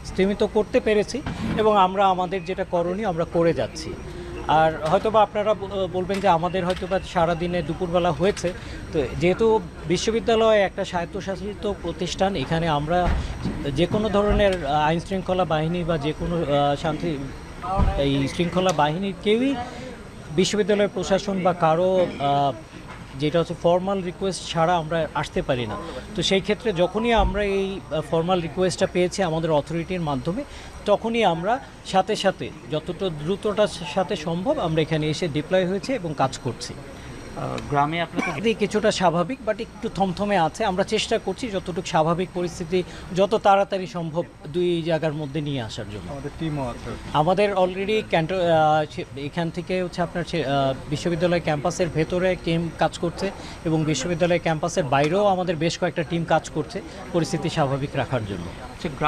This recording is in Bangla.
স্তীমিত করতে পেরেছি এবং আমরা আমাদের যেটা করণীয় আমরা করে যাচ্ছি। আর হয়তোবা আপনারা বলবেন যে আমাদের হয়তোবা সারাদিনে দুপুরবেলা হয়েছে, তো যেহেতু বিশ্ববিদ্যালয় একটা স্বায়ত্তশাসিত প্রতিষ্ঠান, এখানে আমরা যে কোনো ধরনের আইন শৃঙ্খলা বাহিনী বা যে কোনো শান্তি এই শৃঙ্খলা বাহিনীর কেউই বিশ্ববিদ্যালয় প্রশাসন বা কারো যেটা হচ্ছে ফর্মাল রিকোয়েস্ট ছাড়া আমরা আসতে পারি না। তো সেই ক্ষেত্রে যখনই আমরা এই ফর্মাল রিকোয়েস্টটা পেয়েছি আমাদের অথরিটির মাধ্যমে, তখনই আমরা সাথে সাথে যতটা দ্রুততার সাথে সম্ভব আমরা এখানে এসে ডিপ্লয় হয়েছে এবং কাজ করছি। গ্রামে আপনাদের এটি কিছুটা স্বাভাবিক, বাট একটু থমথমে আছে। আমরা চেষ্টা করছি যতটুকু স্বাভাবিক পরিস্থিতি যত তাড়াতাড়ি সম্ভব দুই জায়গার মধ্যে নিয়ে আসার জন্য। আমাদের টিমও আছে। আমাদের অলরেডি এখান থেকে হচ্ছে আপনার বিশ্ববিদ্যালয় ক্যাম্পাসের ভেতরে টিম কাজ করছে এবং বিশ্ববিদ্যালয় ক্যাম্পাসের বাইরেও আমাদের বেশ কয়েকটা টিম কাজ করছে পরিস্থিতি স্বাভাবিক রাখার জন্য। গ্রামে